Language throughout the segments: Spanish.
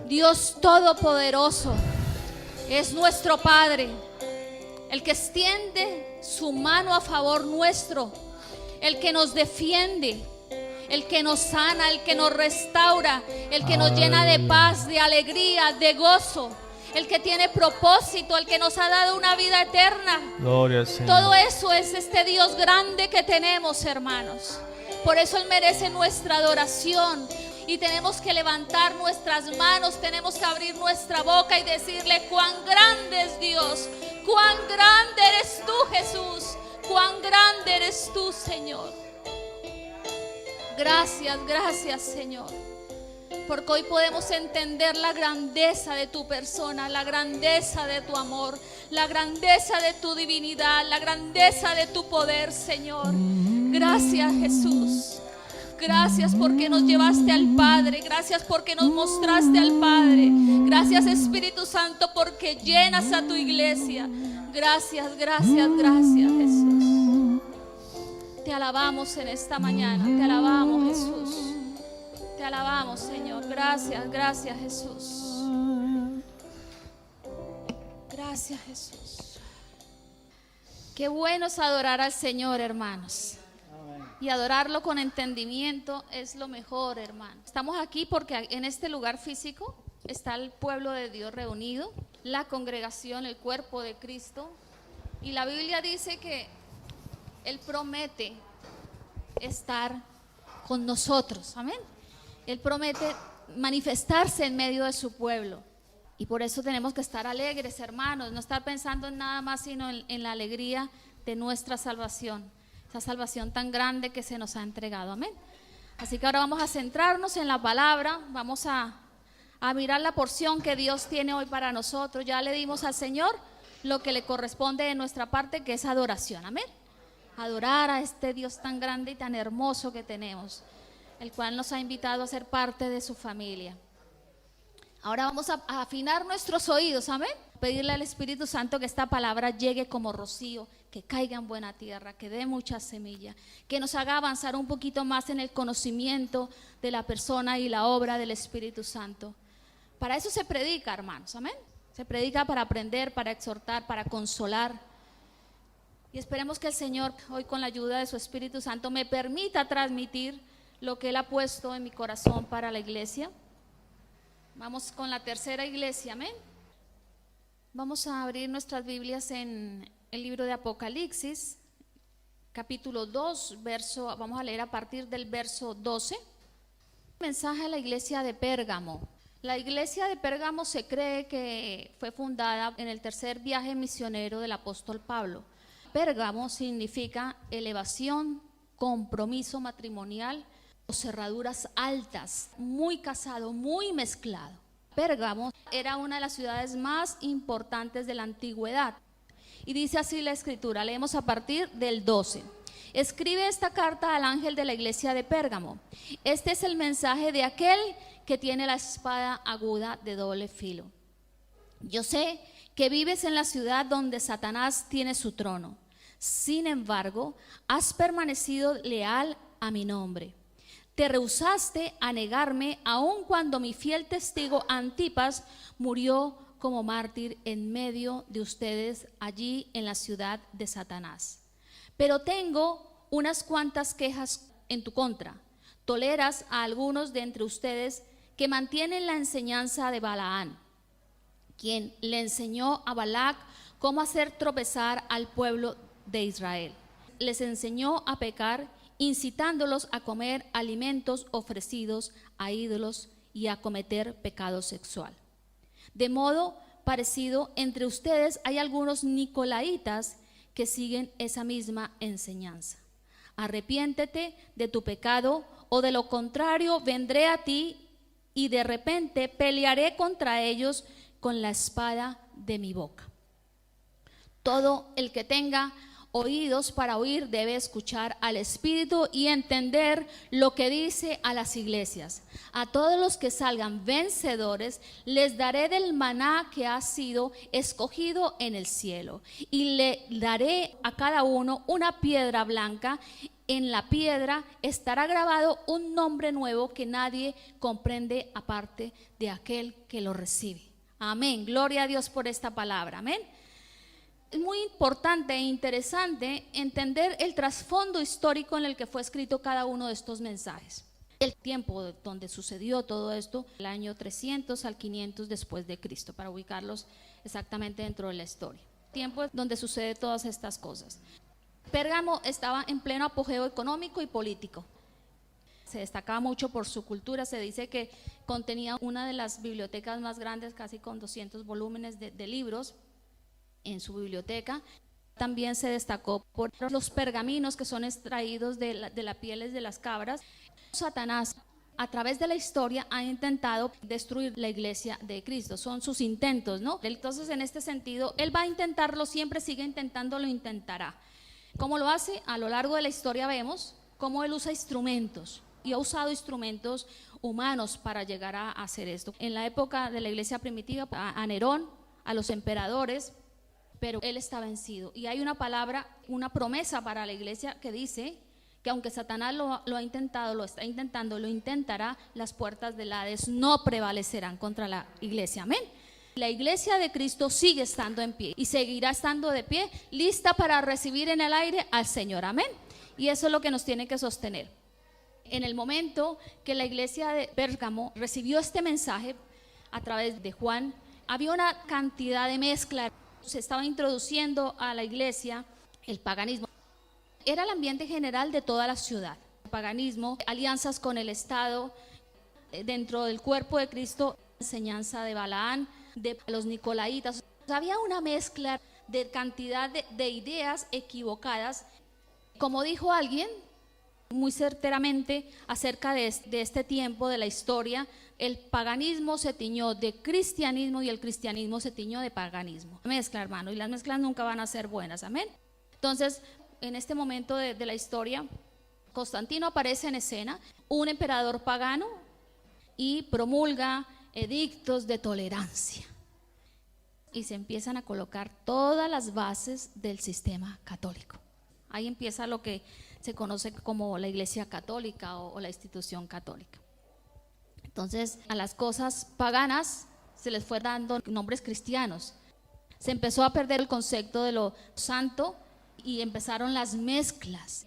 Dios Todopoderoso es nuestro Padre, el que extiende su mano a favor nuestro, el que nos defiende, el que nos sana, el que nos restaura, el que nos llena de paz, de alegría, de gozo, el que tiene propósito, el que nos ha dado una vida eterna. Gloria al Señor. Todo eso es este Dios grande que tenemos, hermanos. Por eso Él merece nuestra adoración. Y tenemos que levantar nuestras manos, tenemos que abrir nuestra boca y decirle: cuán grande es Dios, cuán grande eres tú, Jesús, cuán grande eres tú, Señor. Gracias, gracias, Señor, porque hoy podemos entender la grandeza de tu persona, la grandeza de tu amor, la grandeza de tu divinidad, la grandeza de tu poder, Señor. Gracias, Jesús. Gracias porque nos llevaste al Padre. Gracias porque nos mostraste al Padre. Gracias, Espíritu Santo, porque llenas a tu iglesia. Gracias, gracias, gracias, Jesús. Te alabamos en esta mañana. Te alabamos, Jesús. Te alabamos, Señor. Gracias, gracias, Jesús. Gracias, Jesús. Qué bueno es adorar al Señor, hermanos. Y adorarlo con entendimiento es lo mejor, hermano. Estamos aquí porque en este lugar físico está el pueblo de Dios reunido, la congregación, el cuerpo de Cristo. Y la Biblia dice que Él promete estar con nosotros, amén. Él promete manifestarse en medio de su pueblo. Y por eso tenemos que estar alegres, hermanos, no estar pensando en nada más sino en la alegría de nuestra salvación. Esa salvación tan grande que se nos ha entregado, amén. Así que ahora vamos a centrarnos en la palabra, vamos a mirar la porción que Dios tiene hoy para nosotros. Ya le dimos al Señor lo que le corresponde de nuestra parte, que es adoración, amén. Adorar a este Dios tan grande y tan hermoso que tenemos, el cual nos ha invitado a ser parte de su familia. Ahora vamos a afinar nuestros oídos, amén. Pedirle al Espíritu Santo que esta palabra llegue como rocío, que caiga en buena tierra, que dé mucha semilla, que nos haga avanzar un poquito más en el conocimiento de la persona y la obra del Espíritu Santo. Para eso se predica, hermanos, amén. Se predica para aprender, para exhortar, para consolar. Y esperemos que el Señor hoy, con la ayuda de su Espíritu Santo, me permita transmitir lo que Él ha puesto en mi corazón para la iglesia. Vamos con la tercera iglesia, amén. Vamos a abrir nuestras Biblias en el libro de Apocalipsis, capítulo 2, vamos a leer a partir del verso 12. Mensaje a la iglesia de Pérgamo. La iglesia de Pérgamo se cree que fue fundada en el tercer viaje misionero del apóstol Pablo. Pérgamo significa elevación, compromiso matrimonial o cerraduras altas, muy casado, muy mezclado. Pérgamo era una de las ciudades más importantes de la antigüedad. Y dice así la escritura, leemos a partir del 12. Escribe esta carta al ángel de la iglesia de Pérgamo. Este es el mensaje de aquel que tiene la espada aguda de doble filo. Yo sé que vives en la ciudad donde Satanás tiene su trono. Sin embargo, has permanecido leal a mi nombre. Te rehusaste a negarme aun cuando mi fiel testigo Antipas murió como mártir en medio de ustedes allí en la ciudad de Satanás. Pero tengo unas cuantas quejas en tu contra. Toleras a algunos de entre ustedes que mantienen la enseñanza de Balaán, quien le enseñó a Balac cómo hacer tropezar al pueblo de Israel. Les enseñó a pecar, incitándolos a comer alimentos ofrecidos a ídolos y a cometer pecado sexual. De modo parecido, entre ustedes hay algunos nicolaitas que siguen esa misma enseñanza. Arrepiéntete de tu pecado, o de lo contrario vendré a ti y de repente pelearé contra ellos con la espada de mi boca. Todo el que tenga oídos para oír debe escuchar al Espíritu y entender lo que dice a las iglesias. A todos los que salgan vencedores les daré del maná que ha sido escogido en el cielo, y le daré a cada uno una piedra blanca en la piedra estará grabado un nombre nuevo que nadie comprende aparte de aquel que lo recibe. Amén. Gloria a Dios por esta palabra. Amén. Es muy importante e interesante entender el trasfondo histórico en el que fue escrito cada uno de estos mensajes. El tiempo donde sucedió todo esto, el año 300 al 500 después de Cristo, para ubicarlos exactamente dentro de la historia. Tiempo donde sucede todas estas cosas. Pérgamo estaba en pleno apogeo económico y político. Se destacaba mucho por su cultura. Se dice que contenía una de las bibliotecas más grandes, casi con 200 volúmenes de libros en su biblioteca. También se destacó por los pergaminos que son extraídos de las pieles de las cabras. Satanás, a través de la historia, ha intentado destruir la iglesia de Cristo. Son sus intentos, ¿no? Entonces, en este sentido, él va a intentarlo, siempre sigue intentando, lo intentará. ¿Cómo lo hace? A lo largo de la historia vemos cómo él usa instrumentos, y ha usado instrumentos humanos para llegar a hacer esto. En la época de la iglesia primitiva, a Nerón, a los emperadores, pero él está vencido. Y hay una palabra, una promesa para la iglesia que dice que aunque Satanás lo ha intentado, lo está intentando, lo intentará, las puertas del Hades no prevalecerán contra la iglesia. Amén. La iglesia de Cristo sigue estando en pie y seguirá estando de pie, lista para recibir en el aire al Señor. Amén. Y eso es lo que nos tiene que sostener. En el momento que la iglesia de Pérgamo recibió este mensaje a través de Juan, había una cantidad de mezcla. Se estaba introduciendo a la iglesia el paganismo. Era el ambiente general de toda la ciudad. El paganismo, alianzas con el Estado, dentro del cuerpo de Cristo, enseñanza de Balaán, de los Nicolaitas. Había una mezcla de cantidad de ideas equivocadas. Como dijo alguien muy certeramente acerca de este tiempo de la historia, el paganismo se tiñó de cristianismo y el cristianismo se tiñó de paganismo. Mezcla, hermano, y las mezclas nunca van a ser buenas. Amén. Entonces, en este momento de la historia, Constantino aparece en escena, un emperador pagano, y promulga edictos de tolerancia. Y se empiezan a colocar todas las bases del sistema católico. Ahí empieza lo que se conoce como la Iglesia Católica o la institución católica. Entonces, a las cosas paganas se les fue dando nombres cristianos. Se empezó a perder el concepto de lo santo y empezaron las mezclas.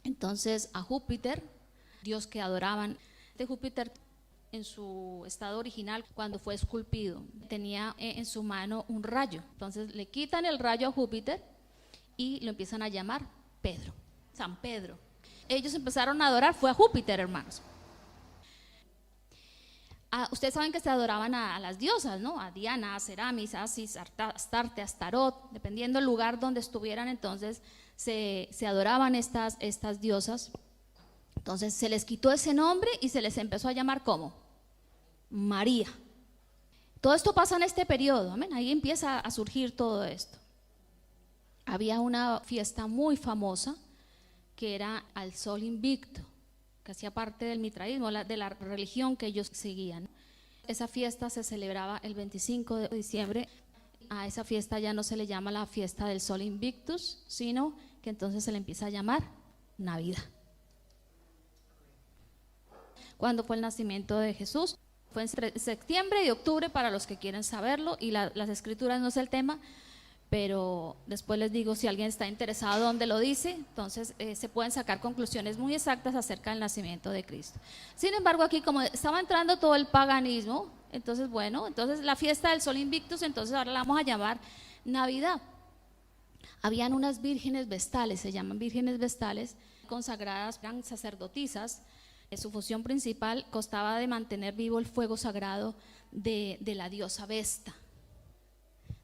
Entonces, a Júpiter, dios que adoraban, de Júpiter en su estado original, cuando fue esculpido, tenía en su mano un rayo. Entonces le quitan el rayo a Júpiter y lo empiezan a llamar Pedro, San Pedro. Ellos empezaron a adorar, fue a Júpiter, hermanos. Ustedes saben que se adoraban a las diosas, ¿no? A Diana, a Ceramis, a Asis, Astarte, Astarot, dependiendo del lugar donde estuvieran. Entonces se adoraban estas diosas. Entonces se les quitó ese nombre y se les empezó a llamar ¿cómo? María. Todo esto pasa en este periodo, amén. Ahí empieza a surgir todo esto. Había una fiesta muy famosa que era al Sol Invicto, que hacía parte del mitraísmo, de la religión que ellos seguían. Esa fiesta se celebraba el 25 de diciembre. A esa fiesta ya no se le llama la fiesta del Sol Invictus, sino que entonces se le empieza a llamar Navidad. ¿Cuándo fue el nacimiento de Jesús? Fue entre septiembre y octubre, para los que quieren saberlo, y las escrituras no es el tema, pero después les digo si alguien está interesado dónde lo dice. Entonces se pueden sacar conclusiones muy exactas acerca del nacimiento de Cristo. Sin embargo, aquí como estaba entrando todo el paganismo, entonces la fiesta del Sol Invictus, entonces ahora la vamos a llamar Navidad. Habían unas vírgenes vestales, se llaman vírgenes vestales, consagradas, eran sacerdotisas. Su función principal constaba de mantener vivo el fuego sagrado de la diosa Vesta.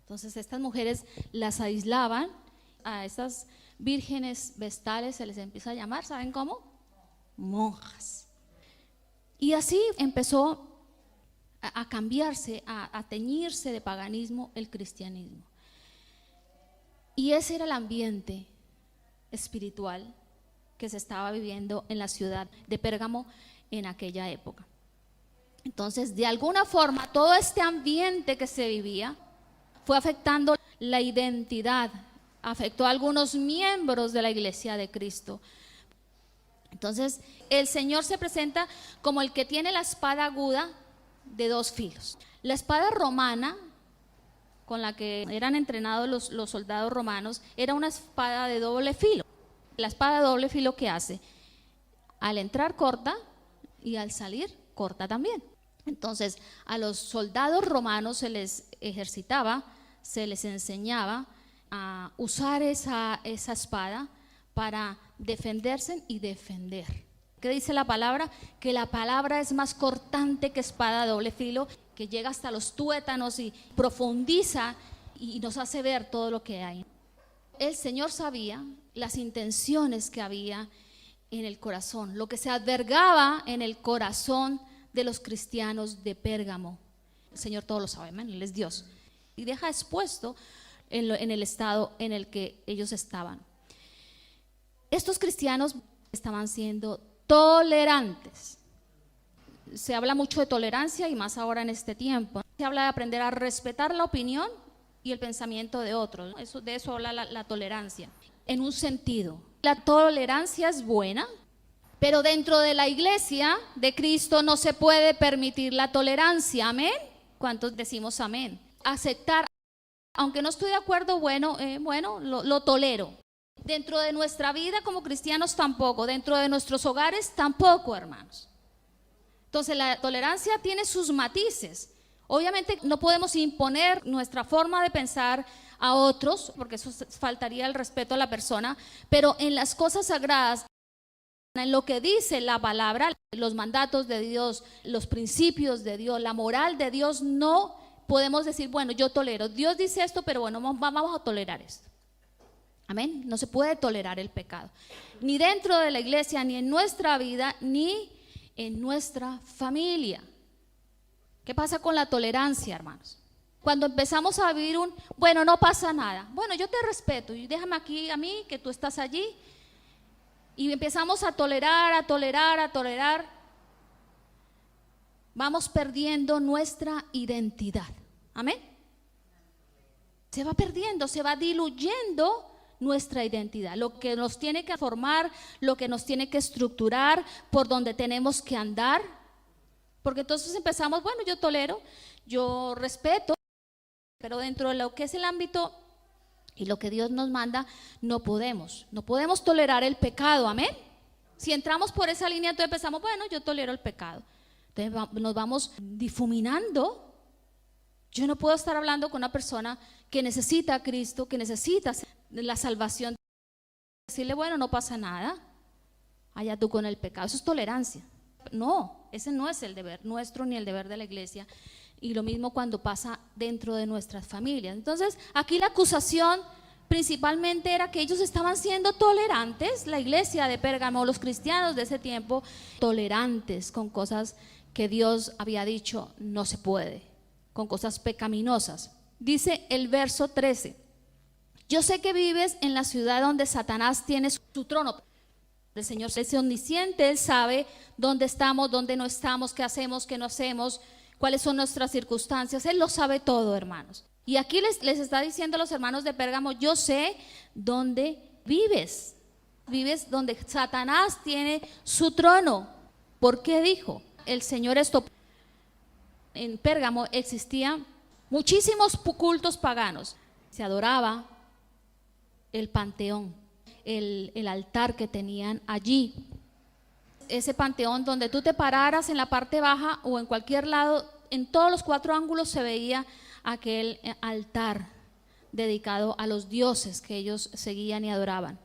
Entonces estas mujeres las aislaban. A estas vírgenes vestales se les empieza a llamar, ¿saben cómo? Monjas. Y así empezó a cambiarse, a teñirse de paganismo el cristianismo. Y ese era el ambiente espiritual que se estaba viviendo en la ciudad de Pérgamo en aquella época. Entonces, de alguna forma, todo este ambiente que se vivía fue afectando la identidad, afectó a algunos miembros de la iglesia de Cristo. Entonces, el Señor se presenta como el que tiene la espada aguda de 2 filos. La espada romana, con la que eran entrenados los soldados romanos, era una espada de doble filo. La espada de doble filo, ¿qué hace? Al entrar corta y al salir corta también. Entonces, a los soldados romanos se les ejercitaba, se les enseñaba a usar esa espada para defenderse y defender. ¿Qué dice la palabra? Que la palabra es más cortante que espada de doble filo, que llega hasta los tuétanos y profundiza y nos hace ver todo lo que hay. El Señor sabía las intenciones que había en el corazón, lo que se albergaba en el corazón de los cristianos de Pérgamo. El Señor todo lo sabe, amén, Él es Dios. Y deja expuesto en el estado en el que ellos estaban. Estos cristianos estaban siendo tolerantes. Se habla mucho de tolerancia y más ahora en este tiempo. Se habla de aprender a respetar la opinión y el pensamiento de otros. De eso habla la tolerancia. En un sentido, la tolerancia es buena, pero dentro de la iglesia de Cristo no se puede permitir la tolerancia. ¿Amén? ¿Cuántos decimos amén? Aceptar, aunque no estoy de acuerdo, lo tolero. Dentro de nuestra vida como cristianos tampoco, dentro de nuestros hogares tampoco, hermanos. Entonces la tolerancia tiene sus matices. Obviamente no podemos imponer nuestra forma de pensar a otros, porque eso faltaría el respeto a la persona, pero en las cosas sagradas, en lo que dice la palabra, los mandatos de Dios, los principios de Dios, la moral de Dios, no podemos decir, bueno, yo tolero. Dios dice esto, pero bueno, vamos a tolerar esto. Amén. No se puede tolerar el pecado, ni dentro de la iglesia, ni en nuestra vida, ni en nuestra familia. ¿Qué pasa con la tolerancia, hermanos? Cuando empezamos a vivir bueno, no pasa nada. Bueno, yo te respeto y déjame aquí a mí, que tú estás allí. Y empezamos a tolerar. Vamos perdiendo nuestra identidad. Amén. Se va perdiendo, se va diluyendo nuestra identidad, lo que nos tiene que formar, lo que nos tiene que estructurar, por donde tenemos que andar, porque entonces empezamos, bueno, yo tolero, yo respeto, pero dentro de lo que es el ámbito y lo que Dios nos manda, no podemos tolerar el pecado, amén. Si entramos por esa línea, entonces empezamos, bueno, yo tolero el pecado, entonces nos vamos difuminando. Yo no puedo estar hablando con una persona que necesita a Cristo, que necesita la salvación, decirle, bueno, no pasa nada, allá tú con el pecado. Eso es tolerancia. No, ese no es el deber nuestro ni el deber de la iglesia. Y lo mismo cuando pasa dentro de nuestras familias. Entonces, aquí la acusación principalmente era que ellos estaban siendo tolerantes, la iglesia de Pérgamo, los cristianos de ese tiempo, tolerantes con cosas que Dios había dicho no se puede, con cosas pecaminosas. Dice el verso 13, yo sé que vives en la ciudad donde Satanás tiene su trono. El Señor es omnisciente, Él sabe dónde estamos, dónde no estamos, qué hacemos, qué no hacemos, cuáles son nuestras circunstancias. Él lo sabe todo, hermanos. Y aquí les está diciendo a los hermanos de Pérgamo, yo sé dónde vives. Vives donde Satanás tiene su trono. ¿Por qué dijo el Señor esto? En Pérgamo existían muchísimos cultos paganos. Se adoraba el panteón, el altar que tenían allí. Ese panteón donde tú te pararas en la parte baja o en cualquier lado, en todos los 4 ángulos se veía aquel altar dedicado a los dioses que ellos seguían y adoraban.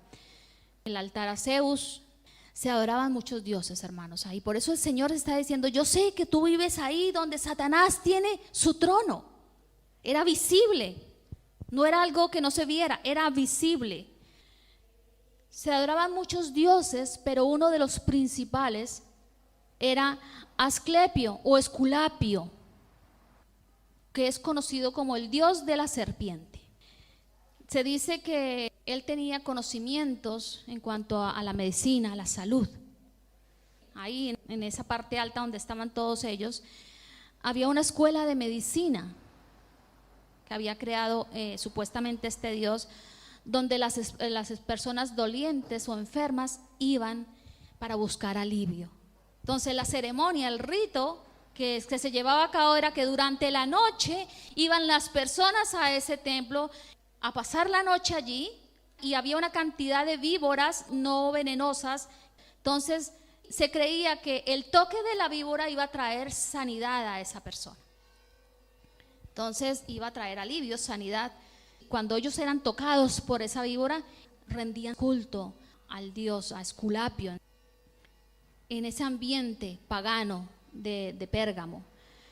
El altar a Zeus. Se adoraban muchos dioses, hermanos, ahí. Por eso el Señor está diciendo, yo sé que tú vives ahí donde Satanás tiene su trono. Era visible, no era algo que no se viera, era visible. Se adoraban muchos dioses, pero uno de los principales era Asclepio o Esculapio, que es conocido como el dios de la serpiente. Se dice que él tenía conocimientos en cuanto a la medicina, a la salud. Ahí en esa parte alta donde estaban todos ellos, había una escuela de medicina que había creado supuestamente este dios, donde las personas dolientes o enfermas iban para buscar alivio. Entonces la ceremonia, el rito que se llevaba a cabo era que durante la noche iban las personas a ese templo a pasar la noche allí, y había una cantidad de víboras no venenosas. Entonces se creía que el toque de la víbora iba a traer sanidad a esa persona. Entonces iba a traer alivio, sanidad. Cuando ellos eran tocados por esa víbora, rendían culto al dios, a Esculapio, en ese ambiente pagano de Pérgamo.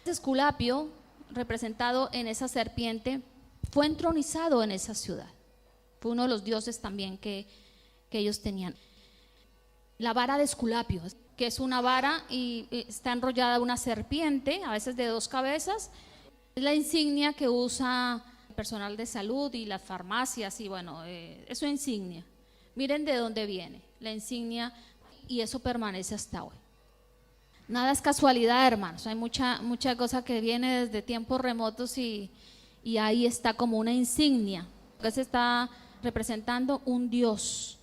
Esculapio, representado en esa serpiente, fue entronizado en esa ciudad. Fue uno de los dioses también que ellos tenían. La vara de Esculapio, que es una vara y está enrollada una serpiente, a veces de 2 cabezas. Es la insignia que usa el personal de salud y las farmacias, y bueno, es su insignia. Miren de dónde viene la insignia, y eso permanece hasta hoy. Nada es casualidad, hermanos. Hay mucha cosa que viene desde tiempos remotos y ahí está como una insignia, que se está representando un dios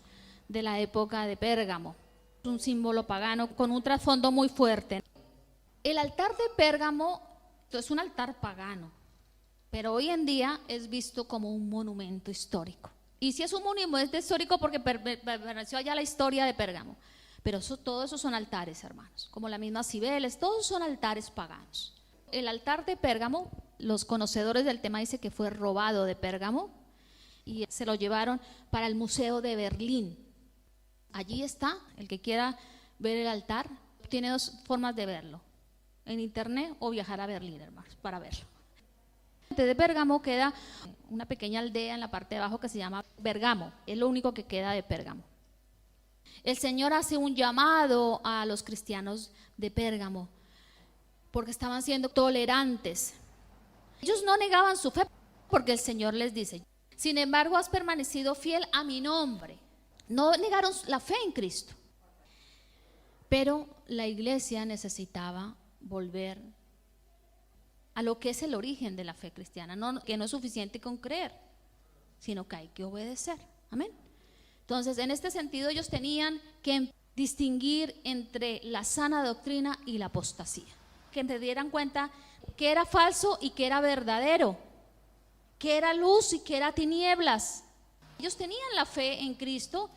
de la época de Pérgamo, un símbolo pagano con un trasfondo muy fuerte. El altar de Pérgamo es un altar pagano, pero hoy en día es visto como un monumento histórico. Y si es un monumento histórico porque permaneció allá la historia de Pérgamo, pero todo eso son altares, hermanos, como la misma Cibeles, todos son altares paganos. El altar de Pérgamo, los conocedores del tema dicen que fue robado de Pérgamo y se lo llevaron para el Museo de Berlín. Allí está, el que quiera ver el altar, tiene 2 formas de verlo: en internet o viajar a Berlín, hermanos, para verlo. De Pérgamo queda una pequeña aldea en la parte de abajo que se llama Bergamo, es lo único que queda de Pérgamo. El Señor hace un llamado a los cristianos de Pérgamo porque estaban siendo tolerantes. Ellos no negaban su fe porque el Señor les dice: sin embargo, has permanecido fiel a mi nombre. No negaron la fe en Cristo. Pero la iglesia necesitaba volver a lo que es el origen de la fe cristiana, que no es suficiente con creer, sino que hay que obedecer. Amén. Entonces, en este sentido, ellos tenían que distinguir entre la sana doctrina y la apostasía, que se dieran cuenta que era falso y que era verdadero, que era luz y que era tinieblas. Ellos tenían la fe en Cristo,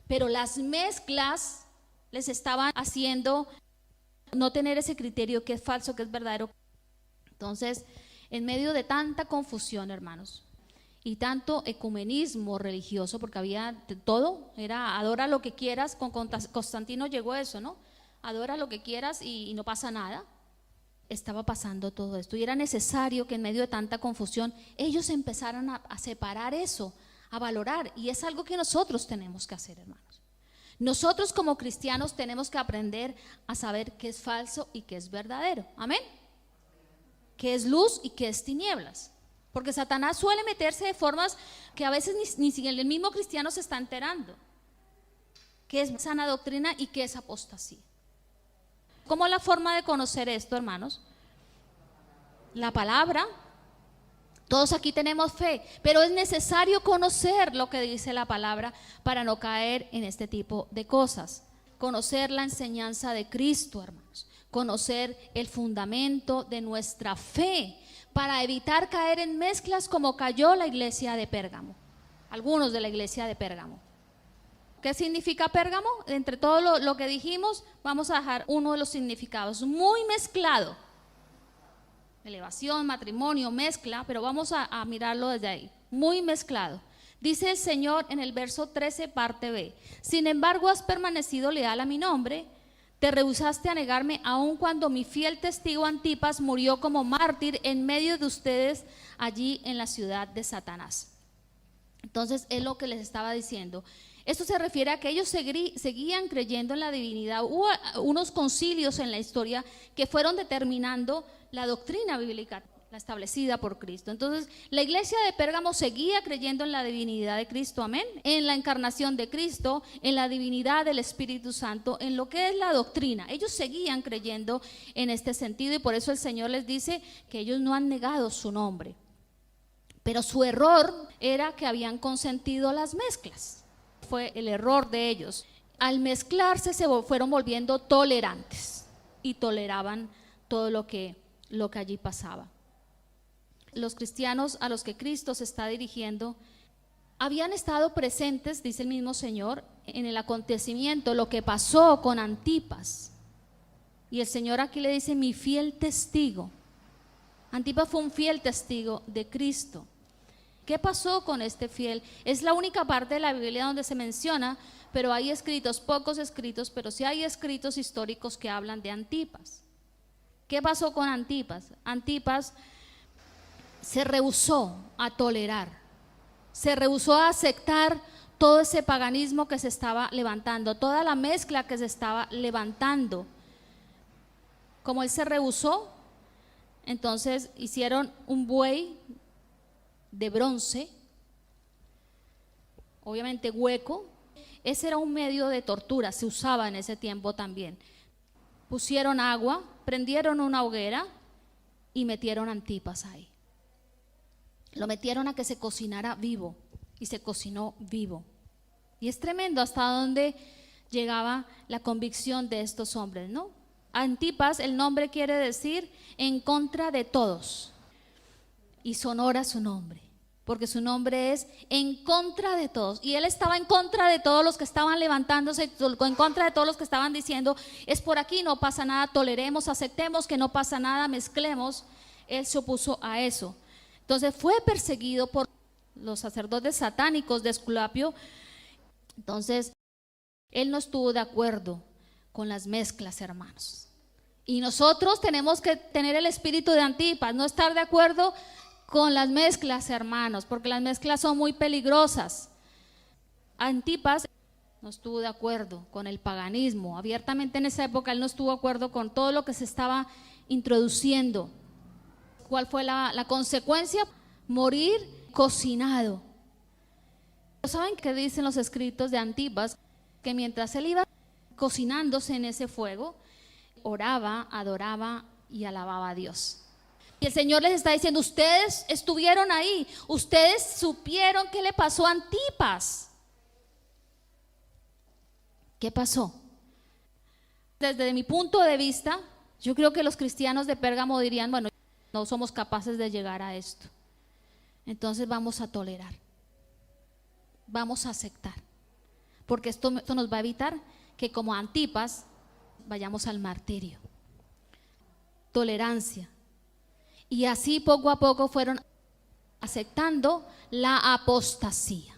pero las mezclas les estaban haciendo no tener ese criterio que es falso, que es verdadero. Entonces, en medio de tanta confusión, hermanos, y tanto ecumenismo religioso, porque había de todo, era adora lo que quieras. Con Constantino llegó eso, ¿no? Adora lo que quieras y no pasa nada. Estaba pasando todo esto y era necesario que en medio de tanta confusión ellos empezaran a separar eso, a valorar, y es algo que nosotros tenemos que hacer, hermanos. Nosotros como cristianos tenemos que aprender a saber qué es falso y qué es verdadero. Amén. Qué es luz y qué es tinieblas. Porque Satanás suele meterse de formas que a veces ni siquiera el mismo cristiano se está enterando. ¿Qué es sana doctrina y qué es apostasía? ¿Cómo es la forma de conocer esto, hermanos? La palabra. Todos aquí tenemos fe, pero es necesario conocer lo que dice la palabra para no caer en este tipo de cosas. Conocer la enseñanza de Cristo, hermanos. Conocer el fundamento de nuestra fe, para evitar caer en mezclas como cayó la iglesia de Pérgamo, algunos de la iglesia de Pérgamo. ¿Qué significa Pérgamo? Entre todo lo que dijimos, vamos a dejar uno de los significados: muy mezclado. Elevación, matrimonio, mezcla, pero vamos a mirarlo desde ahí. Muy mezclado. Dice el Señor en el verso 13, parte B: sin embargo, has permanecido leal a mi nombre. Te rehusaste a negarme aun cuando mi fiel testigo Antipas murió como mártir en medio de ustedes allí en la ciudad de Satanás. Entonces es lo que les estaba diciendo. Esto se refiere a que ellos seguían creyendo en la divinidad. Hubo unos concilios en la historia que fueron determinando la doctrina bíblica, la establecida por Cristo. Entonces la iglesia de Pérgamo seguía creyendo en la divinidad de Cristo, amén, en la encarnación de Cristo, en la divinidad del Espíritu Santo, en lo que es la doctrina. Ellos seguían creyendo en este sentido, y por eso el Señor les dice que ellos no han negado su nombre, pero su error era que habían consentido las mezclas. Fue el error de ellos. al mezclarse se fueron volviendo tolerantes y toleraban todo lo que allí pasaba. Los cristianos a los que Cristo se está dirigiendo habían estado presentes, dice el mismo Señor, en el acontecimiento, lo que pasó con Antipas. Y el Señor aquí le dice: mi fiel testigo. Antipas fue un fiel testigo de Cristo. ¿Qué pasó con este fiel? Es la única parte de la Biblia donde se menciona, pero hay escritos, pocos escritos, pero sí hay escritos históricos que hablan de Antipas. ¿Qué pasó con Antipas? Antipas se rehusó a tolerar, se rehusó a aceptar todo ese paganismo que se estaba levantando, toda la mezcla que se estaba levantando. Como él se rehusó, entonces hicieron un buey de bronce, obviamente hueco. Ese era un medio de tortura, se usaba en ese tiempo también. Pusieron agua, prendieron una hoguera y metieron Antipas ahí. Lo metieron a que se cocinara vivo y se cocinó vivo. Y es tremendo hasta dónde llegaba la convicción de estos hombres, ¿no? Antipas, el nombre quiere decir en contra de todos. Y sonora su nombre, porque su nombre es en contra de todos. Y él estaba en contra de todos los que estaban levantándose, en contra de todos los que estaban diciendo: es por aquí, no pasa nada, toleremos, aceptemos que no pasa nada, mezclemos. Él se opuso a eso. Entonces fue perseguido por los sacerdotes satánicos de Esculapio. Entonces él no estuvo de acuerdo con las mezclas, hermanos. Y nosotros tenemos que tener el espíritu de Antipas, no estar de acuerdo con las mezclas, hermanos, porque las mezclas son muy peligrosas. Antipas no estuvo de acuerdo con el paganismo. Abiertamente en esa época él no estuvo de acuerdo con todo lo que se estaba introduciendo. ¿Cuál fue la consecuencia? Morir cocinado. ¿Saben qué dicen los escritos de Antipas? Que mientras él iba cocinándose en ese fuego, oraba, adoraba y alababa a Dios. Y el Señor les está diciendo: ustedes estuvieron ahí, ustedes supieron qué le pasó a Antipas. ¿Qué pasó? Desde mi punto de vista, yo creo que los cristianos de Pérgamo dirían: bueno, no somos capaces de llegar a esto, entonces vamos a tolerar, vamos a aceptar, porque esto nos va a evitar que como Antipas vayamos al martirio. Tolerancia. Y así poco a poco fueron aceptando la apostasía,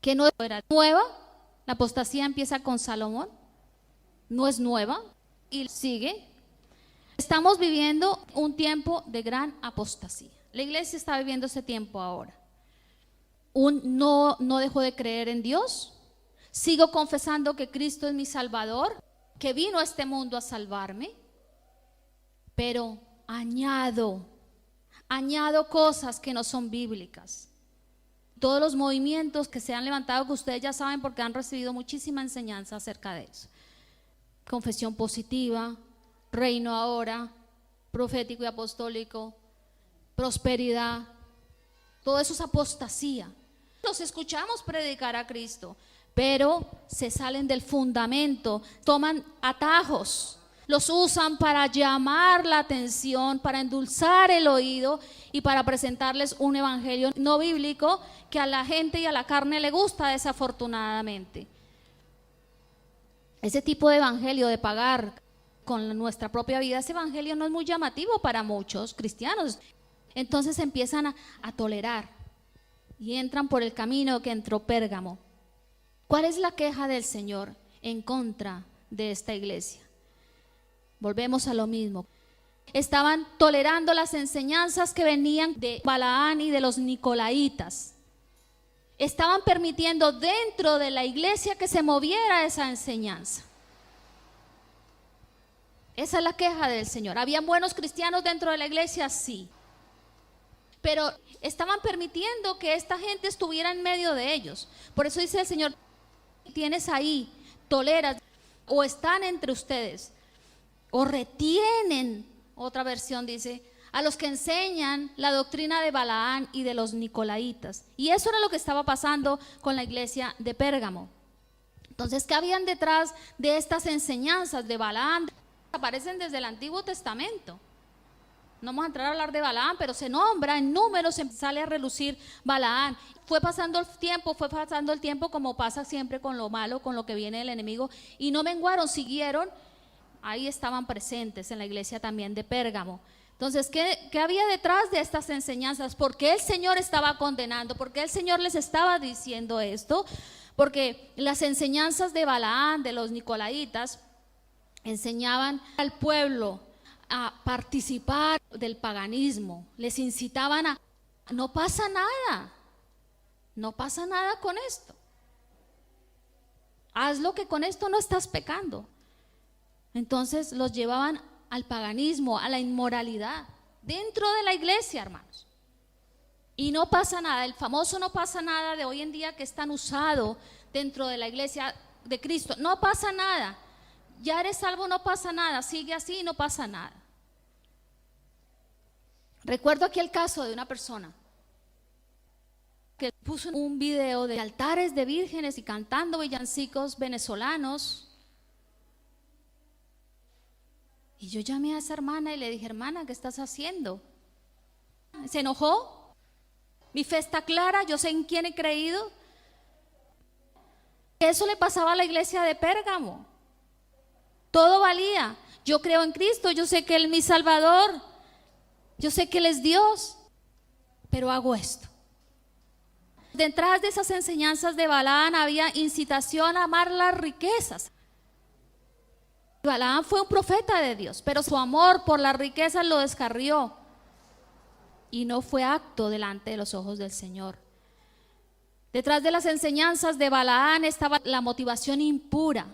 que no era nueva. La apostasía empieza con Salomón, no es nueva y sigue. Estamos viviendo un tiempo de gran apostasía. La iglesia está viviendo ese tiempo ahora. No dejo de creer en Dios, sigo confesando que Cristo es mi Salvador, que vino a este mundo a salvarme, pero añado cosas que no son bíblicas. Todos los movimientos que se han levantado, que ustedes ya saben porque han recibido muchísima enseñanza acerca de eso. Confesión positiva, reino ahora, profético y apostólico, prosperidad, todo eso es apostasía. Los escuchamos predicar a Cristo, pero se salen del fundamento, toman atajos, los usan para llamar la atención, para endulzar el oído y para presentarles un evangelio no bíblico que a la gente y a la carne le gusta, desafortunadamente. Ese tipo de evangelio de pagar con nuestra propia vida, ese evangelio no es muy llamativo para muchos cristianos. Entonces empiezan a tolerar y entran por el camino que entró Pérgamo. ¿Cuál es la queja del Señor en contra de esta iglesia? Volvemos a lo mismo. Estaban tolerando las enseñanzas que venían de Balaán y de los Nicolaitas. Estaban permitiendo dentro de la iglesia que se moviera esa enseñanza. Esa es la queja del Señor. ¿Habían buenos cristianos dentro de la iglesia? Sí. Pero estaban permitiendo que esta gente estuviera en medio de ellos. Por eso dice el Señor: tienes ahí, toleras, o están entre ustedes, o retienen, otra versión dice, a los que enseñan la doctrina de Balaán y de los Nicolaitas. Y eso era lo que estaba pasando con la iglesia de Pérgamo. Entonces, ¿qué habían detrás de estas enseñanzas de Balaam? Aparecen desde el Antiguo Testamento. No vamos a entrar a hablar de Balaam, pero se nombra en Números, se sale a relucir Balaam. Fue pasando el tiempo como pasa siempre con lo malo, con lo que viene del enemigo, y no menguaron, siguieron, ahí estaban presentes en la iglesia también de Pérgamo. Entonces, ¿qué había detrás de estas enseñanzas? ¿Por qué el Señor estaba condenando? ¿Por qué el Señor les estaba diciendo esto? Porque las enseñanzas de Balaam, de los nicolaitas, enseñaban al pueblo a participar del paganismo, les incitaban a, no pasa nada con esto, hazlo que con esto no estás pecando. Entonces los llevaban al paganismo, a la inmoralidad, dentro de la iglesia, hermanos. Y no pasa nada, el famoso no pasa nada de hoy en día que es tan usado dentro de la iglesia de Cristo, no pasa nada. Ya eres salvo, no pasa nada, sigue así, no pasa nada. Recuerdo aquí el caso de una persona que puso un video de altares de vírgenes y cantando villancicos venezolanos. Y yo llamé a esa hermana y le dije, hermana, ¿qué estás haciendo? Se enojó. Mi fe está clara, yo sé en quién he creído. Eso le pasaba a la iglesia de Pérgamo. Todo valía. Yo creo en Cristo, yo sé que Él es mi Salvador, yo sé que Él es Dios, pero hago esto. Detrás de esas enseñanzas de Balaam había incitación a amar las riquezas. Balaam fue un profeta de Dios, pero su amor por las riquezas lo descarrió y no fue acto delante de los ojos del Señor. Detrás de las enseñanzas de Balaam estaba la motivación impura.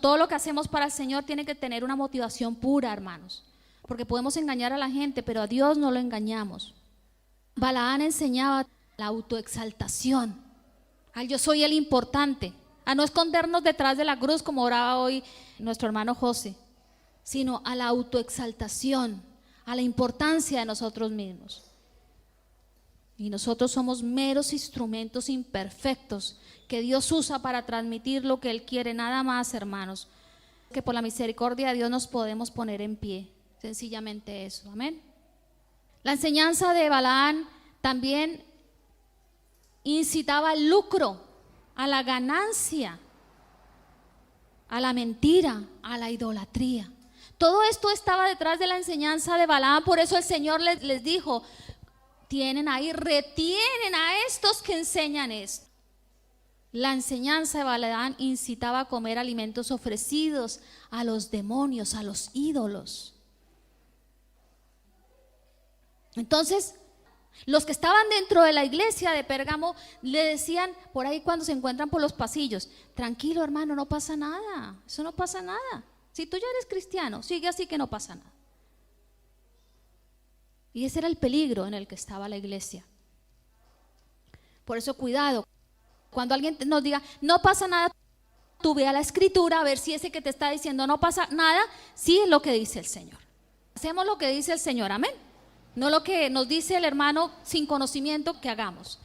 Todo lo que hacemos para el Señor tiene que tener una motivación pura, hermanos, porque podemos engañar a la gente, pero a Dios no lo engañamos. Balaam enseñaba la autoexaltación, al yo soy el importante, a no escondernos detrás de la cruz como oraba hoy nuestro hermano José, sino a la autoexaltación, a la importancia de nosotros mismos. Y nosotros somos meros instrumentos imperfectos que Dios usa para transmitir lo que Él quiere, nada más, hermanos, que por la misericordia de Dios nos podemos poner en pie, sencillamente eso, amén. La enseñanza de Balaam también incitaba al lucro, a la ganancia, a la mentira, a la idolatría. Todo esto estaba detrás de la enseñanza de Balaam, por eso el Señor les dijo, retienen a estos que enseñan esto. La enseñanza de Balaam incitaba a comer alimentos ofrecidos a los demonios, a los ídolos. Entonces, los que estaban dentro de la iglesia de Pérgamo le decían por ahí cuando se encuentran por los pasillos, tranquilo hermano, no pasa nada, eso no pasa nada. Si tú ya eres cristiano, sigue así que no pasa nada. Y ese era el peligro en el que estaba la iglesia. Por eso cuidado, cuando alguien nos diga, no pasa nada, tú ve a la escritura a ver si ese que te está diciendo no pasa nada, sí es lo que dice el Señor. Hacemos lo que dice el Señor, amén. No lo que nos dice el hermano sin conocimiento que hagamos.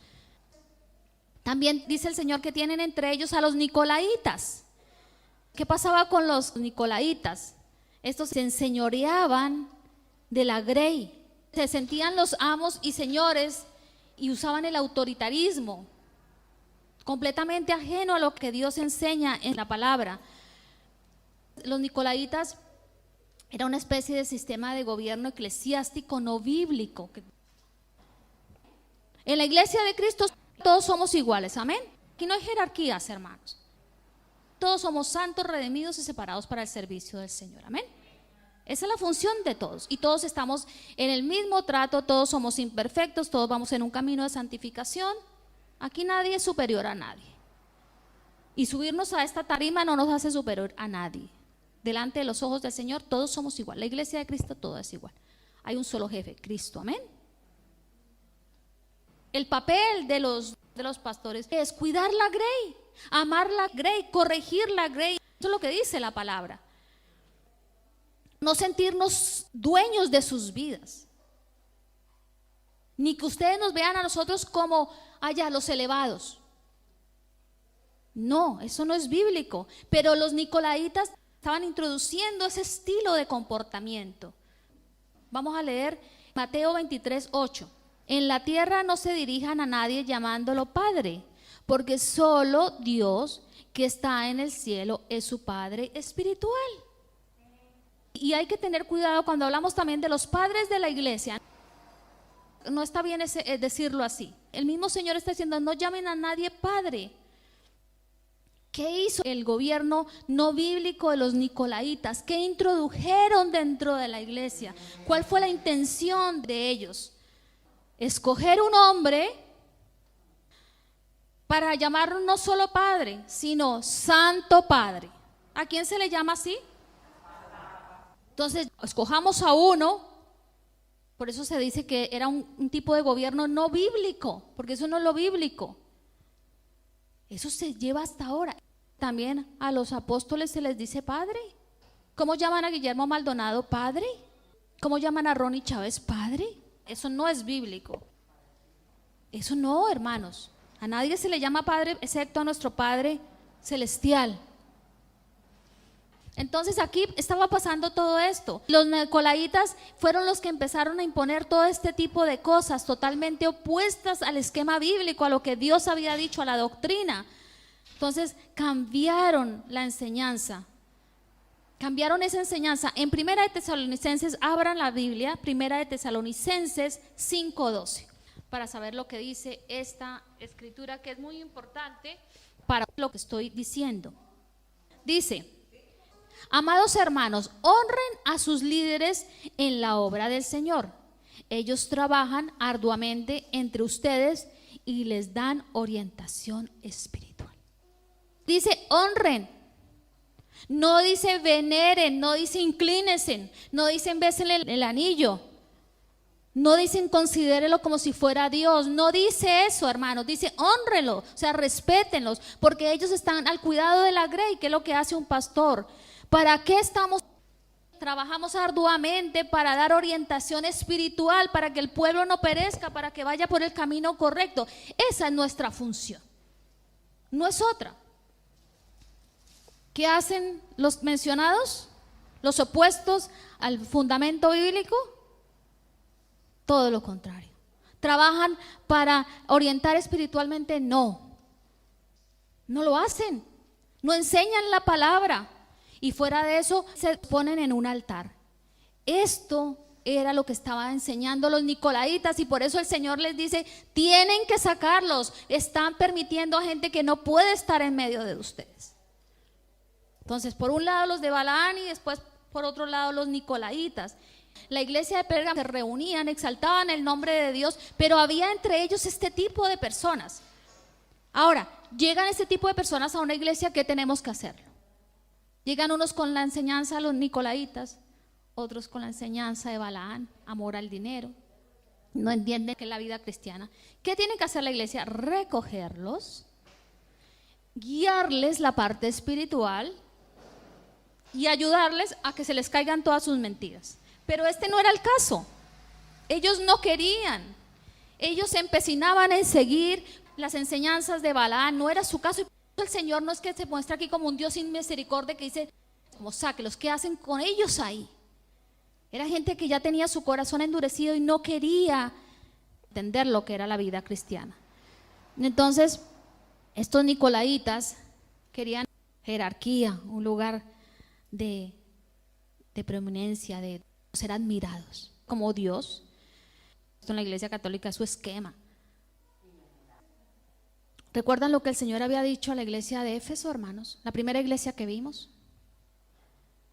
También dice el Señor que tienen entre ellos a los nicolaitas. ¿Qué pasaba con los nicolaitas? Estos se enseñoreaban de la grey. Se sentían los amos y señores y usaban el autoritarismo, completamente ajeno a lo que Dios enseña en la palabra. Los nicolaitas era una especie de sistema de gobierno eclesiástico no bíblico. En la iglesia de Cristo todos somos iguales, amén. Aquí no hay jerarquías, hermanos. Todos somos santos, redimidos y separados para el servicio del Señor, amén. Esa es la función de todos y todos estamos en el mismo trato, todos somos imperfectos, todos vamos en un camino de santificación. Aquí nadie es superior a nadie. Y subirnos a esta tarima no nos hace superior a nadie. Delante de los ojos del Señor todos somos igual. La iglesia de Cristo toda es igual. Hay un solo jefe, Cristo, amén. El papel de los pastores es cuidar la grey, amar la grey, corregir la grey. Eso es lo que dice la palabra. No sentirnos dueños de sus vidas. Ni que ustedes nos vean a nosotros como allá los elevados. No, eso no es bíblico. Pero los nicolaitas estaban introduciendo ese estilo de comportamiento. Vamos a leer Mateo 23:8. En la tierra no se dirijan a nadie llamándolo Padre, porque solo Dios que está en el cielo es su Padre espiritual. Y hay que tener cuidado cuando hablamos también de los padres de la iglesia. No está bien decirlo así. El mismo Señor está diciendo, no llamen a nadie Padre. ¿Qué hizo el gobierno no bíblico de los nicolaitas? ¿Qué introdujeron dentro de la iglesia? ¿Cuál fue la intención de ellos? Escoger un hombre para llamarlo no solo Padre, sino Santo Padre. ¿A quién se le llama así? Entonces, escojamos a uno. Por eso se dice que era un tipo de gobierno no bíblico, porque eso no es lo bíblico. Eso se lleva hasta ahora. También a los apóstoles se les dice Padre. ¿Cómo llaman a Guillermo Maldonado? Padre. ¿Cómo llaman a Ronnie Chávez? Padre. Eso no es bíblico. Eso no, hermanos. A nadie se le llama Padre excepto a nuestro Padre celestial. Entonces aquí estaba pasando todo esto. Los nicolaitas fueron los que empezaron a imponer todo este tipo de cosas totalmente opuestas al esquema bíblico, a lo que Dios había dicho, a la doctrina. Entonces cambiaron la enseñanza. Cambiaron esa enseñanza. En Primera de Tesalonicenses, abran la Biblia, Primera de Tesalonicenses 5:12, para saber lo que dice esta escritura, que es muy importante para lo que estoy diciendo. Dice: amados hermanos, honren a sus líderes en la obra del Señor. Ellos trabajan arduamente entre ustedes y les dan orientación espiritual. Dice honren, no dice veneren, no dice inclínense, no dicen bésenle el anillo, no dicen considérelo como si fuera Dios, no dice eso, hermanos, dice honrenlo, o sea, respétenlos, porque ellos están al cuidado de la grey, que es lo que hace un pastor. ¿Para qué estamos? Trabajamos arduamente para dar orientación espiritual, para que el pueblo no perezca, para que vaya por el camino correcto. Esa es nuestra función, no es otra. ¿Qué hacen los mencionados? Los opuestos al fundamento bíblico. Todo lo contrario. ¿Trabajan para orientar espiritualmente? No. No lo hacen. No enseñan la palabra. Y fuera de eso se ponen en un altar. Esto era lo que estaban enseñando los nicolaitas, y por eso el Señor les dice, tienen que sacarlos. Están permitiendo a gente que no puede estar en medio de ustedes. Entonces, por un lado los de Balaán y después por otro lado los nicolaitas. La iglesia de Pérgamo se reunían, exaltaban el nombre de Dios, pero había entre ellos este tipo de personas. Ahora, llegan este tipo de personas a una iglesia, ¿qué tenemos que hacer? Llegan unos con la enseñanza de los nicolaitas, otros con la enseñanza de Balaán, amor al dinero. No entienden que es la vida cristiana. ¿Qué tiene que hacer la iglesia? Recogerlos, guiarles la parte espiritual y ayudarles a que se les caigan todas sus mentiras. Pero este no era el caso. Ellos no querían. Ellos se empecinaban en seguir las enseñanzas de Balaán. No era su caso. El Señor no es que se muestra aquí como un Dios sin misericordia que dice, como sáquelos. ¿Qué hacen con ellos ahí? Era gente que ya tenía su corazón endurecido y no quería entender lo que era la vida cristiana. Entonces, estos nicolaitas querían jerarquía, un lugar de preeminencia, de ser admirados como Dios. Esto en la Iglesia Católica es su esquema. ¿Recuerdan lo que el Señor había dicho a la iglesia de Éfeso, hermanos? La primera iglesia que vimos.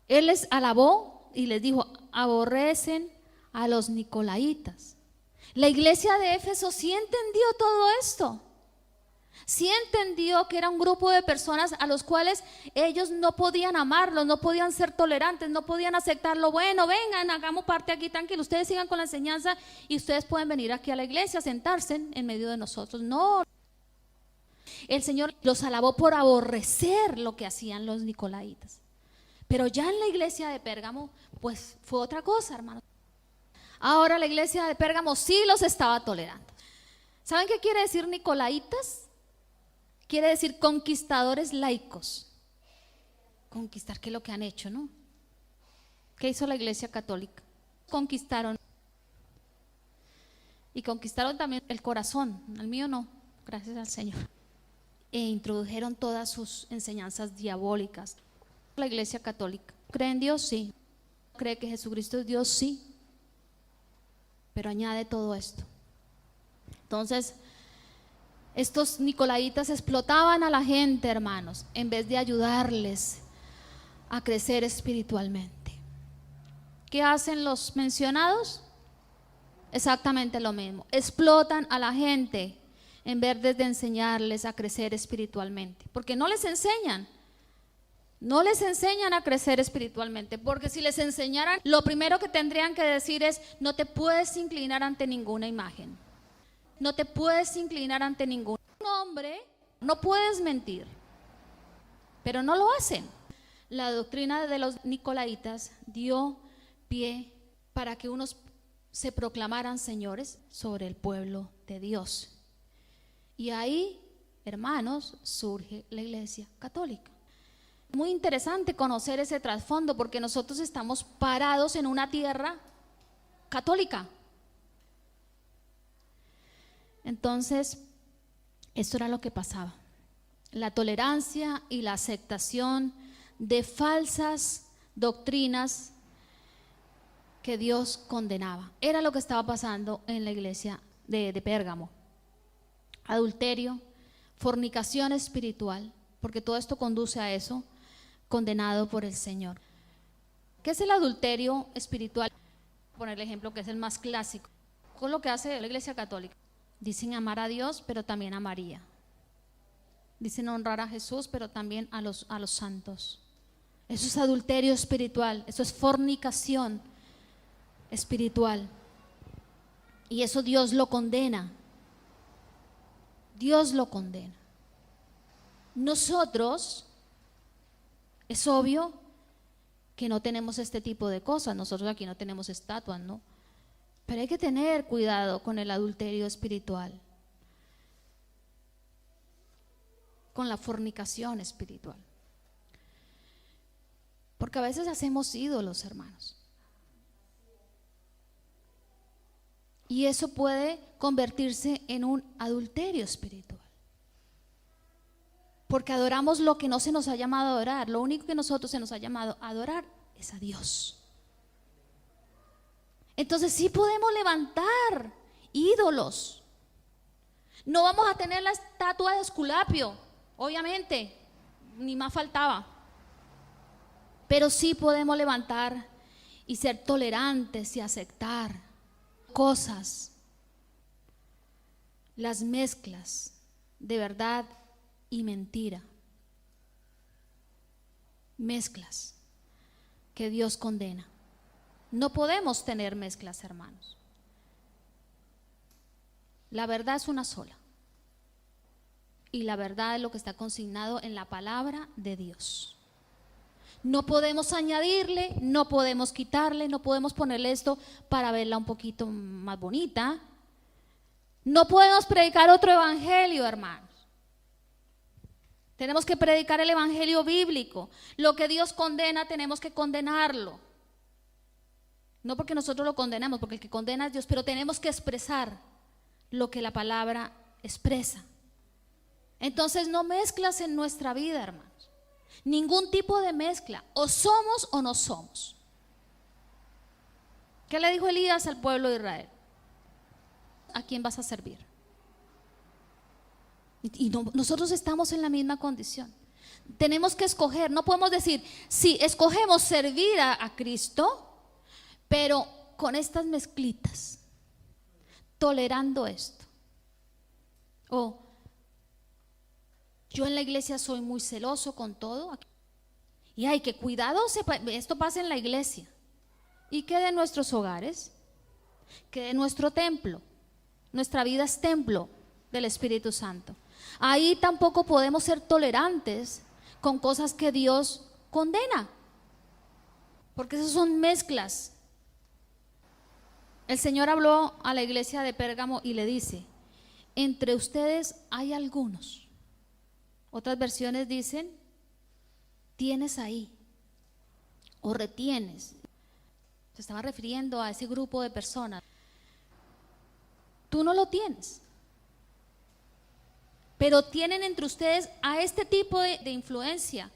Él les alabó y les dijo, aborrecen a los nicolaitas. La iglesia de Éfeso sí entendió todo esto. Sí entendió que era un grupo de personas a los cuales ellos no podían amarlos, no podían ser tolerantes, no podían aceptarlo. Bueno, vengan, hagamos parte aquí, tranquilo, ustedes sigan con la enseñanza y ustedes pueden venir aquí a la iglesia, sentarse en medio de nosotros. No, el Señor los alabó por aborrecer lo que hacían los nicolaitas. Pero ya en la iglesia de Pérgamo, pues fue otra cosa, hermanos. Ahora la iglesia de Pérgamo sí los estaba tolerando. ¿Saben qué quiere decir nicolaitas? quiere decir conquistadores laicos. Conquistar, ¿qué es lo que han hecho, no? ¿Qué hizo la Iglesia Católica? Conquistaron. Y conquistaron también el corazón. El mío no, gracias al Señor. E introdujeron todas sus enseñanzas diabólicas. La Iglesia Católica, ¿cree en Dios? Sí. ¿Cree que Jesucristo es Dios? Sí. Pero añade todo esto. Entonces, estos nicolaitas explotaban a la gente, hermanos, en vez de ayudarles a crecer espiritualmente. ¿Qué hacen los mencionados? Exactamente lo mismo. Explotan a la gente en vez de enseñarles a crecer espiritualmente. Porque no les enseñan. No les enseñan a crecer espiritualmente, porque si les enseñaran, lo primero que tendrían que decir es: no te puedes inclinar ante ninguna imagen, no te puedes inclinar ante ningún hombre, no puedes mentir, pero no lo hacen. La doctrina de los nicolaitas dio pie para que unos se proclamaran señores sobre el pueblo de Dios, y ahí, hermanos, surge la Iglesia Católica. Muy interesante conocer ese trasfondo, porque nosotros estamos parados en una tierra católica. Entonces, esto era lo que pasaba. La tolerancia y la aceptación de falsas doctrinas que Dios condenaba. Era lo que estaba pasando en la iglesia de Pérgamo. Adulterio, fornicación espiritual, porque todo esto conduce a eso, condenado por el Señor. ¿Qué es el adulterio espiritual? Voy a poner el ejemplo que es el más clásico. Con lo que hace la Iglesia Católica. Dicen amar a Dios, pero también a María. Dicen honrar a Jesús, pero también a los santos. Eso es adulterio espiritual, eso es fornicación espiritual. Y eso Dios lo condena. Dios lo condena. Nosotros, es obvio que no tenemos este tipo de cosas. Nosotros aquí no tenemos estatuas, ¿no? Pero hay que tener cuidado con el adulterio espiritual, con la fornicación espiritual. Porque a veces hacemos ídolos, hermanos. Y eso puede convertirse en un adulterio espiritual. Porque adoramos lo que no se nos ha llamado a adorar. Lo único que nosotros se nos ha llamado a adorar es a Dios. Entonces sí podemos levantar ídolos. No vamos a tener la estatua de Esculapio, obviamente, ni más faltaba. Pero sí podemos levantar y ser tolerantes y aceptar cosas, las mezclas de verdad y mentira, mezclas que Dios condena. No podemos tener mezclas, hermanos. La verdad es una sola, y la verdad es lo que está consignado en la palabra de Dios. No podemos añadirle, no podemos quitarle, no podemos ponerle esto para verla un poquito más bonita. No podemos predicar otro evangelio, hermanos. Tenemos que predicar el evangelio bíblico. Lo que Dios condena tenemos que condenarlo. No porque nosotros lo condenamos, porque el que condena es Dios, pero tenemos que expresar lo que la palabra expresa. Entonces no mezclas en nuestra vida, hermanos. Ningún tipo de mezcla. O somos o no somos. ¿Qué le dijo Elías al pueblo de Israel? ¿A quién vas a servir? Y nosotros estamos en la misma condición. Tenemos que escoger. No podemos decir, sí, escogemos servir a Cristo, pero con estas mezclitas, tolerando esto. O yo en la iglesia soy muy celoso con todo. Y hay que cuidado, esto pasa en la iglesia. ¿Y qué de nuestros hogares? ¿Qué de nuestro templo? Nuestra vida es templo del Espíritu Santo. Ahí tampoco podemos ser tolerantes con cosas que Dios condena, porque esas son mezclas. El Señor habló a la iglesia de Pérgamo y le dice: entre ustedes hay algunos Otras versiones dicen, tienes ahí o retienes. Se estaba refiriendo a ese grupo de personas. Tú no lo tienes, pero tienen entre ustedes a este tipo de influencia.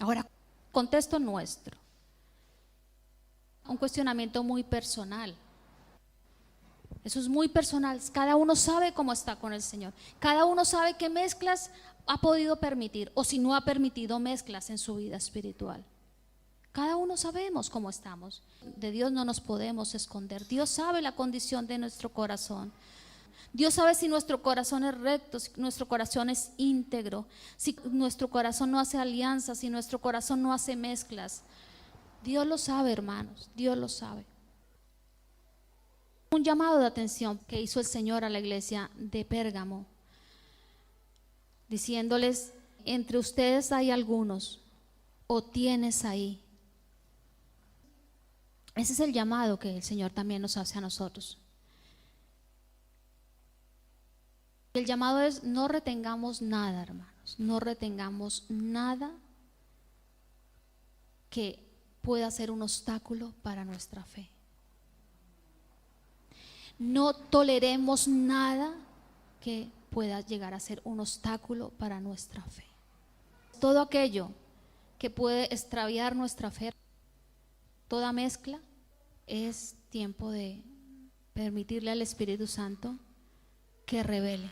Ahora, contexto nuestro, un cuestionamiento muy personal. Eso es muy personal. Cada uno sabe cómo está con el Señor. Cada uno sabe qué mezclas ha podido permitir o si no ha permitido mezclas en su vida espiritual. Cada uno sabemos cómo estamos. De Dios no nos podemos esconder. Dios sabe la condición de nuestro corazón. Dios sabe si nuestro corazón es recto, si nuestro corazón es íntegro, si nuestro corazón no hace alianzas, si nuestro corazón no hace mezclas. Dios lo sabe, hermanos, Dios lo sabe. Un llamado de atención que hizo el Señor a la iglesia de Pérgamo, diciéndoles, entre ustedes hay algunos, o tienes ahí. Ese es el llamado que el Señor también nos hace a nosotros. El llamado es: no retengamos nada, hermanos, no retengamos nada que pueda ser un obstáculo para nuestra fe. No toleremos nada que pueda llegar a ser un obstáculo para nuestra fe. Todo aquello que puede extraviar nuestra fe, toda mezcla, es tiempo de permitirle al Espíritu Santo que revele.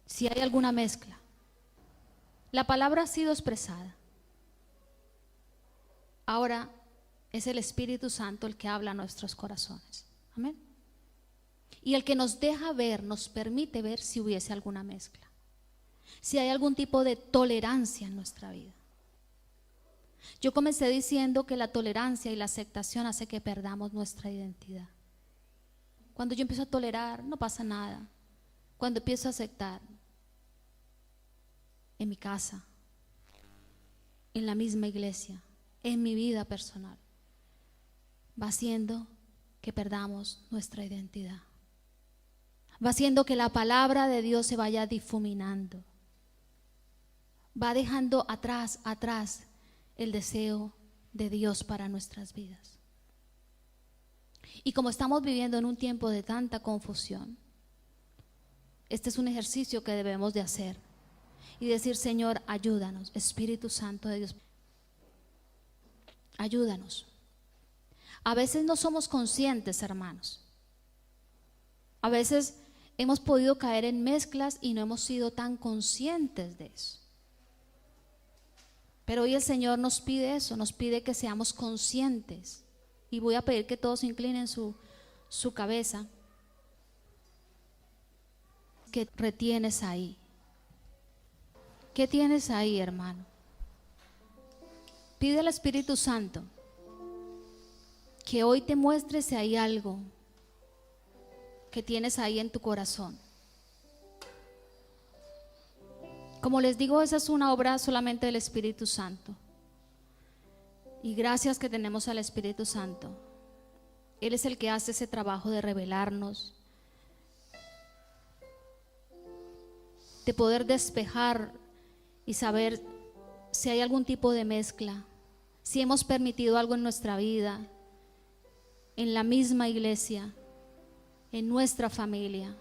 Si hay alguna mezcla, la palabra ha sido expresada. Ahora es el Espíritu Santo el que habla a nuestros corazones. Amén. Y el que nos deja ver, nos permite ver si hubiese alguna mezcla, si hay algún tipo de tolerancia en nuestra vida. Yo comencé diciendo que la tolerancia y la aceptación hace que perdamos nuestra identidad. Cuando yo empiezo a tolerar, no pasa nada. Cuando empiezo a aceptar, en mi casa, en la misma iglesia, en mi vida personal, va haciendo que perdamos nuestra identidad. Va haciendo que la palabra de Dios se vaya difuminando. Va dejando atrás el deseo de Dios para nuestras vidas. Y como estamos viviendo en un tiempo de tanta confusión, este es un ejercicio que debemos de hacer y decir: Señor, ayúdanos, Espíritu Santo de Dios, ayúdanos. A veces no somos conscientes, hermanos. A veces hemos podido caer en mezclas y no hemos sido tan conscientes de eso. Pero hoy el Señor nos pide eso, nos pide que seamos conscientes. Y voy a pedir que todos inclinen su cabeza. ¿Qué retienes ahí? ¿Qué tienes ahí, hermano? Pide al Espíritu Santo que hoy te muestre si hay algo que tienes ahí en tu corazón. Como les digo, esa es una obra solamente del Espíritu Santo. Y gracias que tenemos al Espíritu Santo. Él es el que hace ese trabajo de revelarnos, de poder despejar y saber si hay algún tipo de mezcla, si hemos permitido algo en nuestra vida, en la misma iglesia, en nuestra familia,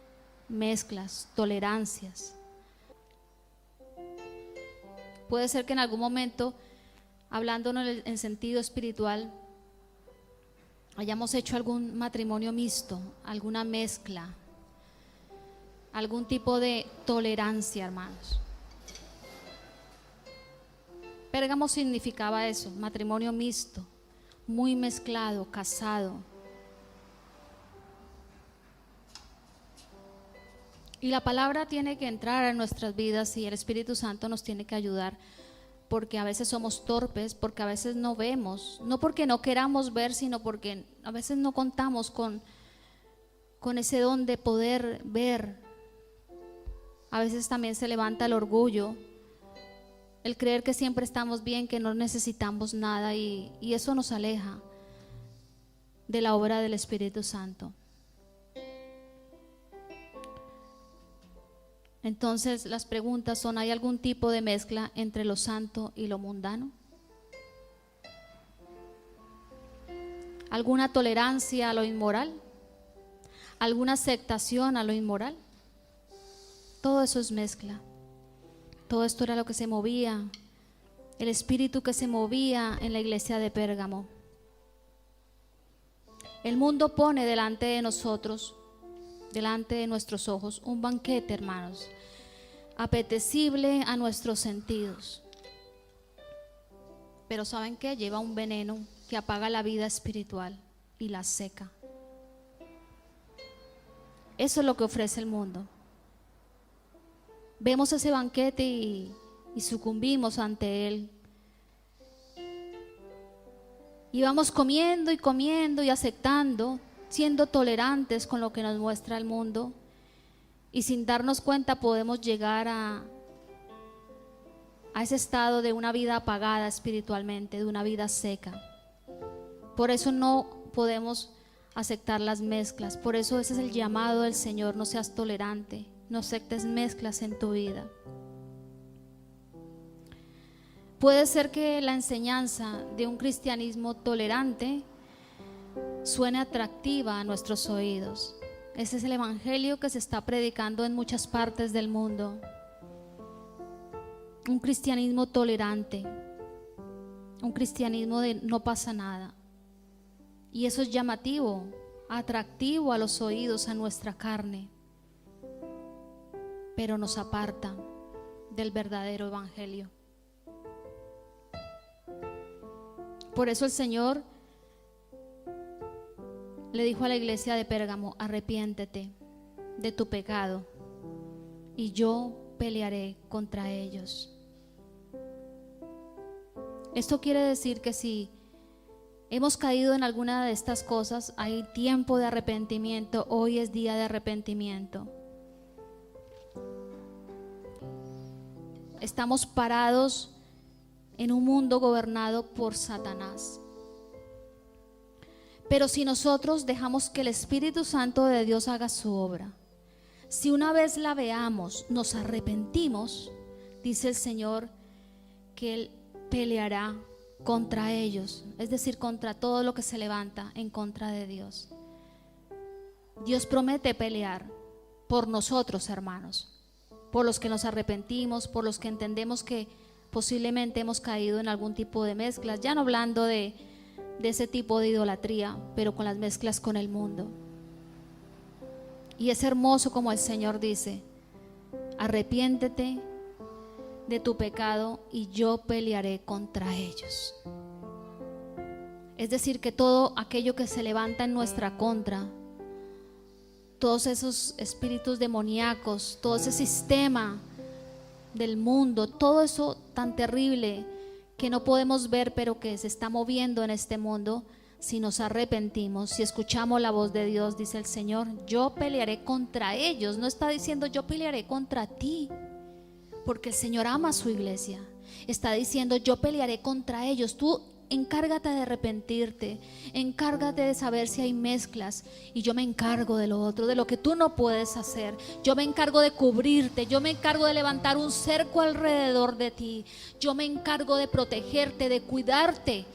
mezclas, tolerancias. Puede ser que en algún momento, hablándonos en sentido espiritual, hayamos hecho algún matrimonio mixto, alguna mezcla, algún tipo de tolerancia, hermanos. Pérgamo significaba eso, matrimonio mixto, muy mezclado, casado. Y la palabra tiene que entrar en nuestras vidas y el Espíritu Santo nos tiene que ayudar, porque a veces somos torpes, porque a veces no vemos, no porque no queramos ver, sino porque a veces no contamos con ese don de poder ver. A veces también se levanta el orgullo, el creer que siempre estamos bien, que no necesitamos nada, y eso nos aleja de la obra del Espíritu Santo. Entonces las preguntas son: ¿hay algún tipo de mezcla entre lo santo y lo mundano? ¿Alguna tolerancia a lo inmoral? ¿Alguna aceptación a lo inmoral? Todo eso es mezcla. Todo esto era lo que se movía, el espíritu que se movía en la iglesia de Pérgamo. El mundo pone delante de nosotros, delante de nuestros ojos, un banquete, hermanos, apetecible a nuestros sentidos. Pero ¿saben qué? Lleva un veneno que apaga la vida espiritual y la seca. Eso es lo que ofrece el mundo. Vemos ese banquete y sucumbimos ante él. Y vamos comiendo y comiendo y aceptando, siendo tolerantes con lo que nos muestra el mundo. Y sin darnos cuenta podemos llegar a ese estado de una vida apagada espiritualmente, de una vida seca. Por eso no podemos aceptar las mezclas. Por eso ese es el llamado del Señor: no seas tolerante, no aceptes mezclas en tu vida. Puede ser que la enseñanza de un cristianismo tolerante suene atractiva a nuestros oídos. Ese es el evangelio que se está predicando en muchas partes del mundo. Un cristianismo tolerante, un cristianismo de no pasa nada. Y eso es llamativo, atractivo a los oídos, a nuestra carne, pero nos aparta del verdadero evangelio. Por eso el Señor le dijo a la iglesia de Pérgamo: arrepiéntete de tu pecado y yo pelearé contra ellos. Esto quiere decir que si hemos caído en alguna de estas cosas, hay tiempo de arrepentimiento. Hoy es día de arrepentimiento. Estamos parados en un mundo gobernado por Satanás. Pero si nosotros dejamos que el Espíritu Santo de Dios haga su obra, si una vez la veamos, nos arrepentimos, dice el Señor que Él peleará contra ellos, es decir, contra todo lo que se levanta en contra de Dios. Dios promete pelear por nosotros, hermanos, por los que nos arrepentimos, por los que entendemos que posiblemente hemos caído en algún tipo de mezclas, ya no hablando de ese tipo de idolatría, pero con las mezclas con el mundo. Y es hermoso como el Señor dice: arrepiéntete de tu pecado y yo pelearé contra ellos. Es decir, que todo aquello que se levanta en nuestra contra, todos esos espíritus demoníacos, todo ese sistema del mundo, todo eso tan terrible que no podemos ver pero que se está moviendo en este mundo, si nos arrepentimos, si escuchamos la voz de Dios, dice el Señor, yo pelearé contra ellos. No está diciendo yo pelearé contra ti, porque el Señor ama a su iglesia. Está diciendo yo pelearé contra ellos. Tú encárgate de arrepentirte, encárgate de saber si hay mezclas y yo me encargo de lo otro, de lo que tú no puedes hacer. Yo me encargo de cubrirte, yo me encargo de levantar un cerco alrededor de ti, yo me encargo de protegerte, de cuidarte.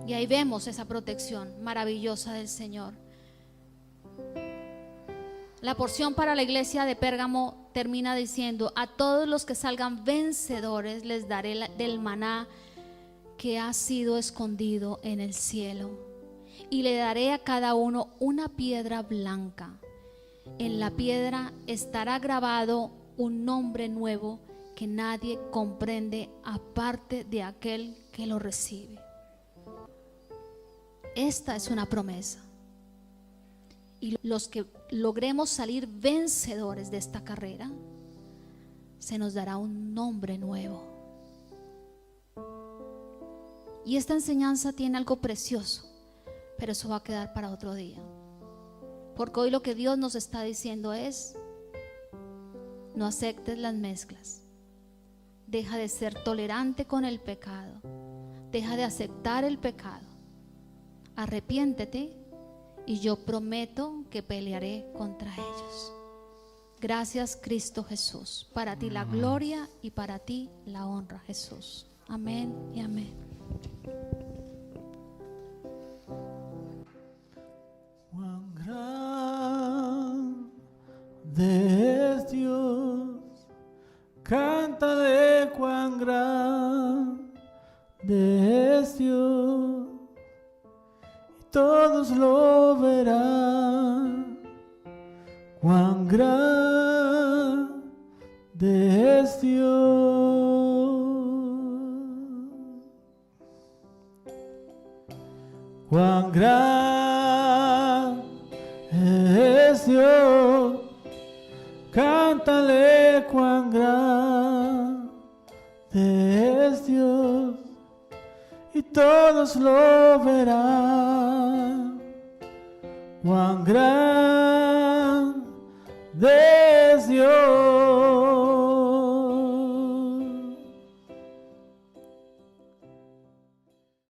Y ahí vemos esa protección maravillosa del Señor. La porción para la iglesia de Pérgamo termina diciendo: a todos los que salgan vencedores les daré del maná que ha sido escondido en el cielo, y le daré a cada uno una piedra blanca. En la piedra estará grabado un nombre nuevo que nadie comprende aparte de aquel que lo recibe. Esta es una promesa. Y los que logremos salir vencedores de esta carrera, se nos dará un nombre nuevo. Y esta enseñanza tiene algo precioso, pero eso va a quedar para otro día. Porque hoy lo que Dios nos está diciendo es: no aceptes las mezclas. Deja de ser tolerante con el pecado. Deja de aceptar el pecado. Arrepiéntete y yo prometo que pelearé contra ellos. Gracias, Cristo Jesús. Para ti la gloria y para ti la honra, Jesús. Amén y amén. Cuán grande es Dios, cántale cuán grande es Dios, y todos lo verán. Cuán grande es Dios, cuán grande es Dios, cántale cuán grande es Dios, y todos lo verán. Cuán grande es Dios.